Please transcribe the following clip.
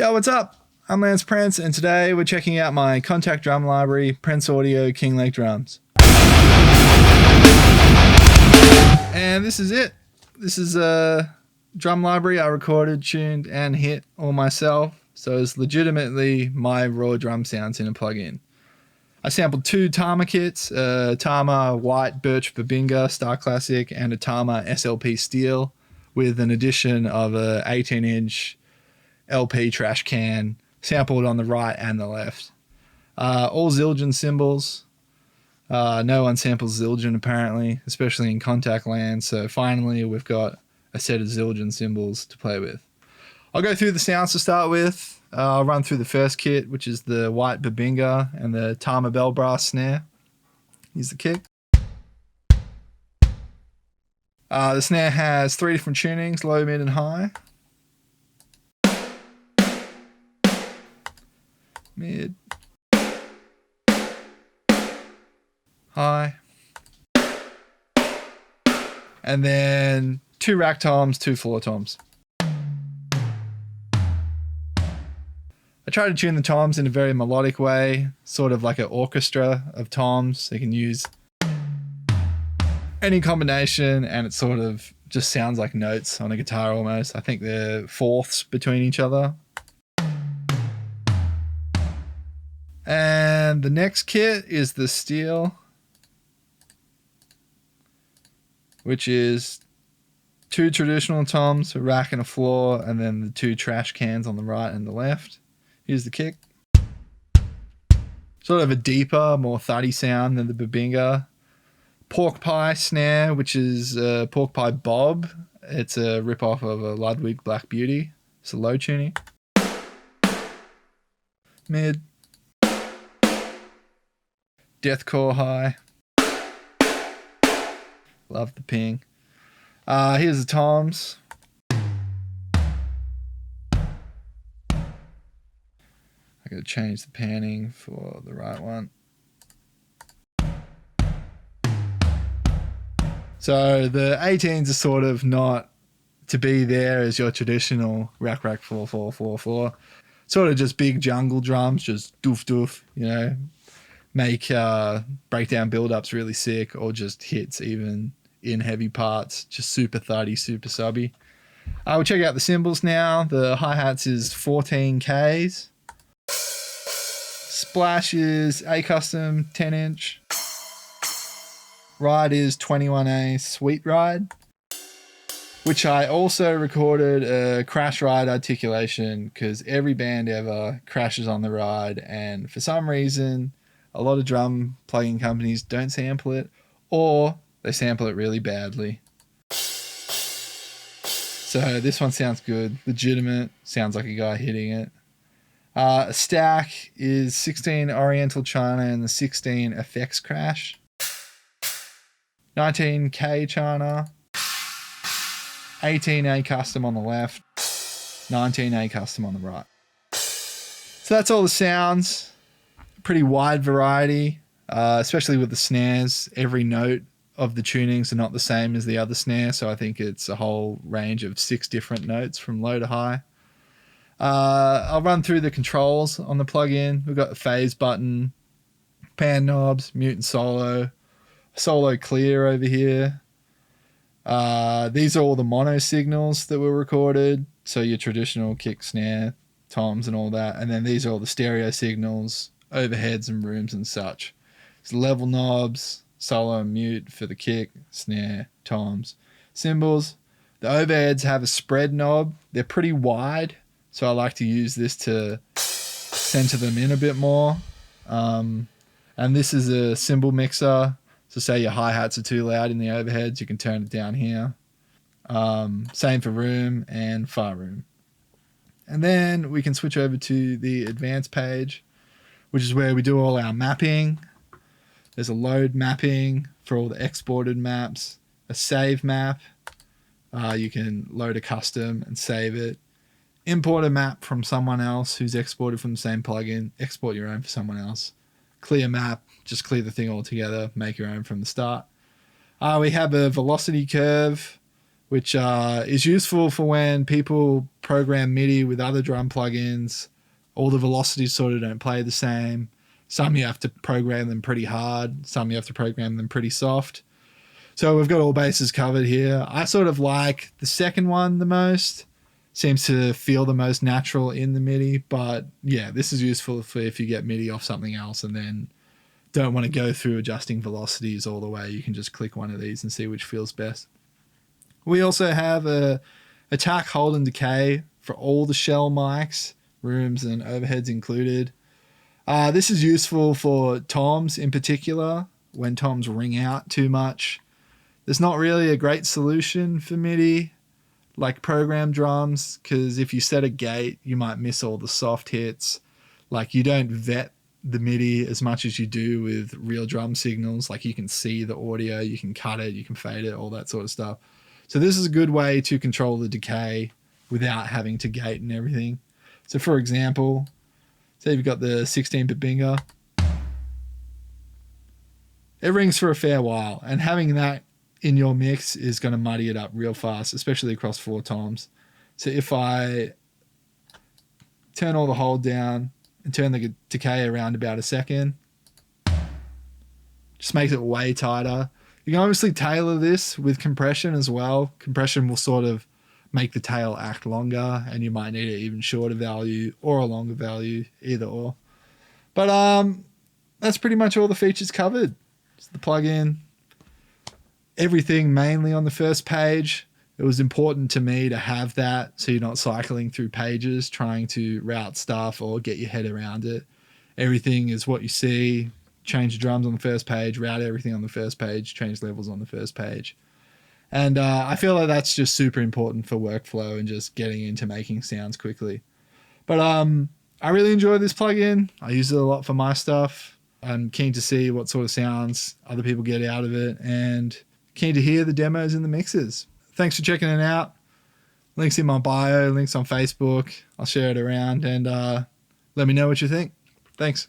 Yo, what's up? I'm Lance Prenc, and today we're checking out my Kontakt drum library, Prenc Audio Kinglake drums. And this is it. This is a drum library I recorded, tuned, and hit all myself, so it's legitimately my raw drum sounds in a plugin. I sampled two Tama kits, a Tama White Birch Bubinga Star Classic and a Tama SLP Steel, with an addition of a 18-inch LP trash can sampled on the right and the left. All Zildjian cymbals. No one samples Zildjian apparently, especially in Kontakt land, so finally we've got a set of Zildjian cymbals to play with. I'll go through the sounds to start with. I'll run through the first kit, which is the White Bubinga and the Tama bell brass snare. Here's the kick. The snare has three different tunings, low, mid, and high. Mid, high, and then two rack toms, two floor toms. I try to tune the toms in a very melodic way, sort of like an orchestra of toms. So you can use any combination and it sort of just sounds like notes on a guitar almost. I think they're fourths between each other. And the next kit is the Steel, which is two traditional toms, a rack and a floor, and then the two trash cans on the right and the left. Here's the kick. Sort of a deeper, more thuddy sound than the Bubinga. Pork pie snare, which is Pork Pie Bob. It's a rip-off of a Ludwig Black Beauty. It's a low tuning. Mid. Deathcore high. Love the ping. Here's the toms. I gotta change the panning for the right one. So the 18s are sort of not to be there as your traditional rack 4 4 4 4. Sort of just big jungle drums, just doof doof, you know. Make breakdown build-ups really sick, or just hits even in heavy parts, just super thuddy, super subby. We'll check out the cymbals now. The hi-hats is 14Ks. Splash is A custom 10-inch. Ride is 21A Sweet Ride, which I also recorded a crash ride articulation because every band ever crashes on the ride, and for some reason a lot of drum plugin companies don't sample it, or they sample it really badly. So this one sounds good, legitimate, sounds like a guy hitting it. A stack is 16 Oriental China and the 16 Effects Crash. 19K China. 18A Custom on the left. 19A Custom on the right. So that's all the sounds. Pretty wide variety, especially with the snares. Every note of the tunings are not the same as the other snare, so I think it's a whole range of 6 different notes from low to high. I'll run through the controls on the plugin. We've got the phase button, pan knobs, mute and solo clear over here. These are all the mono signals that were recorded, so your traditional kick, snare, toms and all that, and then these are all the stereo signals, overheads and rooms and such. It's level knobs, solo and mute for the kick, snare, toms, cymbals. The overheads have a spread knob. They're pretty wide, so I like to use this to center them in a bit more. And this is a cymbal mixer, so say your hi-hats are too loud in the overheads, you can turn it down here. Same for room and far room. And then we can switch over to the advanced page, which is where we do all our mapping. There's a load mapping for all the exported maps, a save map. You can load a custom and save it. Import a map from someone else who's exported from the same plugin. Export your own for someone else. Clear map, just clear the thing altogether. Make your own from the start. We have a velocity curve, which is useful for when people program MIDI with other drum plugins. All the velocities sort of don't play the same. Some you have to program them pretty hard. Some you have to program them pretty soft. So we've got all bases covered here. I sort of like the second one the most. Seems to feel the most natural in the MIDI. But yeah, this is useful for if you get MIDI off something else and then don't want to go through adjusting velocities all the way. You can just click one of these and see which feels best. We also have a attack, hold, and decay for all the shell mics, rooms and overheads included. This is useful for toms in particular, when toms ring out too much. There's not really a great solution for MIDI like program drums, because if you set a gate, you might miss all the soft hits. Like, you don't vet the MIDI as much as you do with real drum signals. Like, you can see the audio, you can cut it, you can fade it, all that sort of stuff. So this is a good way to control the decay without having to gate and everything. So for example, say you've got the 16 Bubinga. It rings for a fair while, and having that in your mix is going to muddy it up real fast, especially across 4 toms. So if I turn all the hold down and turn the decay around about a second, just makes it way tighter. You can obviously tailor this with compression as well. Compression will sort of make the tail act longer, and you might need an even shorter value or a longer value, either or. But that's pretty much all the features covered. It's the plugin. Everything mainly on the first page. It was important to me to have that so you're not cycling through pages trying to route stuff or get your head around it. Everything is what you see. Change the drums on the first page, route everything on the first page, change levels on the first page. And I feel like that's just super important for workflow and just getting into making sounds quickly. But I really enjoy this plugin. I use it a lot for my stuff. I'm keen to see what sort of sounds other people get out of it, and keen to hear the demos and the mixes. Thanks for checking it out. Links in my bio, links on Facebook. I'll share it around, and let me know what you think. Thanks.